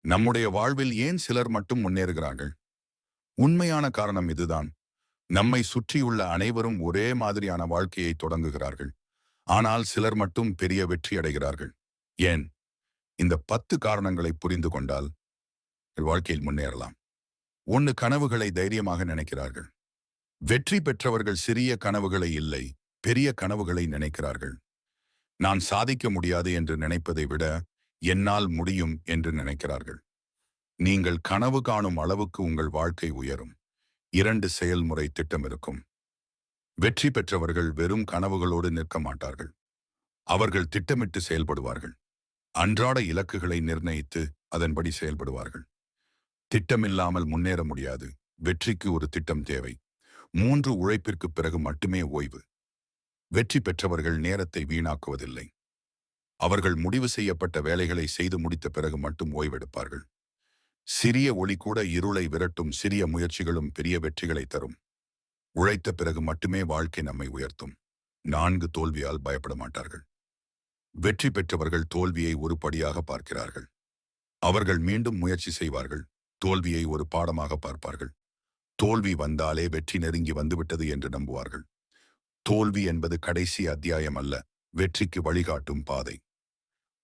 நம்முடைய வாழ்வில் ஏன் சிலர் மட்டும் முன்னேறுகிறார்கள்? உண்மையான காரணம் இதுதான். நம்மை சுற்றியுள்ள அனைவரும் ஒரே மாதிரியான வாழ்க்கையை தொடங்குகிறார்கள். ஆனால் சிலர் மட்டும் பெரிய வெற்றி அடைகிறார்கள். ஏன்? இந்த 10 காரணங்களை புரிந்து கொண்டால் வாழ்க்கையில் முன்னேறலாம். 1. கனவுகளை தைரியமாக நினைக்கிறார்கள். வெற்றி பெற்றவர்கள் சிறிய கனவுகளை இல்லை, பெரிய கனவுகளை நினைக்கிறார்கள். நான் சாதிக்க முடியாது என்று நினைப்பதை விட என்னால் முடியும் என்று நினைக்கிறார்கள். நீங்கள் கனவு காணும் அளவுக்கு உங்கள் வாழ்க்கை உயரும். 2. செயல்முறை திட்டம் இருக்கும். வெற்றி பெற்றவர்கள் வெறும் கனவுகளோடு நிற்க மாட்டார்கள். அவர்கள் திட்டமிட்டு செயல்படுவார்கள். அன்றாட இலக்குகளை நிர்ணயித்து அதன்படி செயல்படுவார்கள். திட்டமில்லாமல் முன்னேற முடியாது. வெற்றிக்கு ஒரு திட்டம் தேவை. 3. உழைப்பிற்கு பிறகு மட்டுமே ஓய்வு. வெற்றி பெற்றவர்கள் நேரத்தை வீணாக்குவதில்லை. அவர்கள் முடிவு செய்யப்பட்ட வேலைகளை செய்து முடித்த பிறகு மட்டும் ஓய்வெடுப்பார்கள். சிறிய ஒளி கூட இருளை விரட்டும். சிறிய முயற்சிகளும் பெரிய வெற்றிகளை தரும். உழைத்த பிறகு மட்டுமே வாழ்க்கை நம்மை உயர்த்தும். 4. தோல்வியால் பயப்பட மாட்டார்கள். வெற்றி பெற்றவர்கள் தோல்வியை ஒரு படியாக பார்க்கிறார்கள். அவர்கள் மீண்டும் முயற்சி செய்வார்கள். தோல்வியை ஒரு பாடமாக பார்ப்பார்கள். தோல்வி வந்தாலே வெற்றி நெருங்கி வந்துவிட்டது என்று நம்புவார்கள். தோல்வி என்பது கடைசி அத்தியாயம் அல்ல, வெற்றிக்கு வழிகாட்டும் பாதை.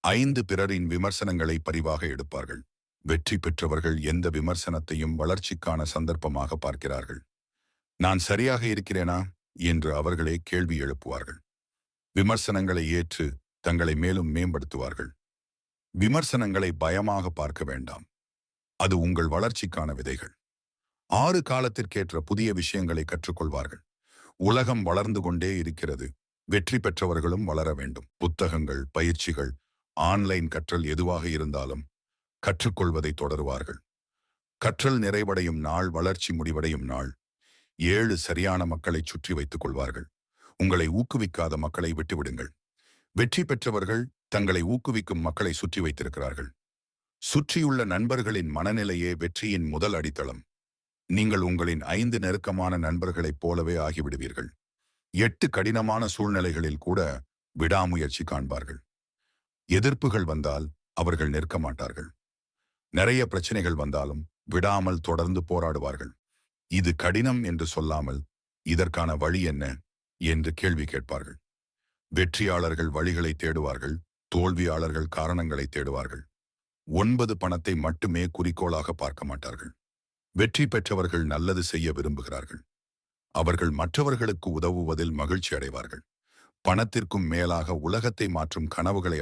5. பிறரின் விமர்சனங்களை பரிவாக எடுப்பார்கள். வெற்றி பெற்றவர்கள் எந்த விமர்சனத்தையும் வளர்ச்சிக்கான சந்தர்ப்பமாக பார்க்கிறார்கள். நான் சரியாக இருக்கிறேனா என்று அவர்களே கேள்வி எழுப்புவார்கள். விமர்சனங்களை ஏற்று தங்களை மேலும் மேம்படுத்துவார்கள். விமர்சனங்களை பயமாக பார்க்க வேண்டாம். அது உங்கள் வளர்ச்சிக்கான விதைகள். 6. காலத்திற்கேற்ற புதிய விஷயங்களை கற்றுக்கொள்வார்கள். உலகம் வளர்ந்து கொண்டே இருக்கிறது. வெற்றி பெற்றவர்களும் வளர வேண்டும். புத்தகங்கள், பயிற்சிகள், ஆன்லைன் கற்றல் எதுவாக இருந்தாலும் கற்றுக்கொள்வதை தொடருவார்கள். கற்றல் நிறைவடையும் நாள் வளர்ச்சி முடிவடையும் நாள். 7. சரியான மக்களை சுற்றி வைத்துக் கொள்வார்கள். உங்களை ஊக்குவிக்காத மக்களை விட்டுவிடுங்கள். வெற்றி பெற்றவர்கள் தங்களை ஊக்குவிக்கும் மக்களை சுற்றி வைத்திருக்கிறார்கள். சுற்றியுள்ள நண்பர்களின் மனநிலையே வெற்றியின் முதல் அடித்தளம். நீங்கள் உங்களின் 5 நெருக்கமான நண்பர்களைப் போலவே ஆகிவிடுவீர்கள். 8. கடினமான சூழ்நிலைகளில் கூட விடாமுயற்சி காண்பார்கள். எதிர்ப்புகள் வந்தால் அவர்கள் நிற்க மாட்டார்கள். நிறைய பிரச்சனைகள் வந்தாலும் விடாமல் தொடர்ந்து போராடுவார்கள். இது கடினம் என்று சொல்லாமல் இதற்கான வழி என்ன என்று கேள்வி கேட்பார்கள். வெற்றியாளர்கள் வழிகளை தேடுவார்கள். தோல்வியாளர்கள் காரணங்களை தேடுவார்கள். 9. பணத்தை மட்டுமே குறிக்கோளாக பார்க்க மாட்டார்கள். வெற்றி பெற்றவர்கள் நல்லது செய்ய விரும்புகிறார்கள். அவர்கள் மற்றவர்களுக்கு உதவுவதில் மகிழ்ச்சி அடைவார்கள். பணத்திற்கும் மேலாக உலகத்தை மாற்றும் கனவுகளை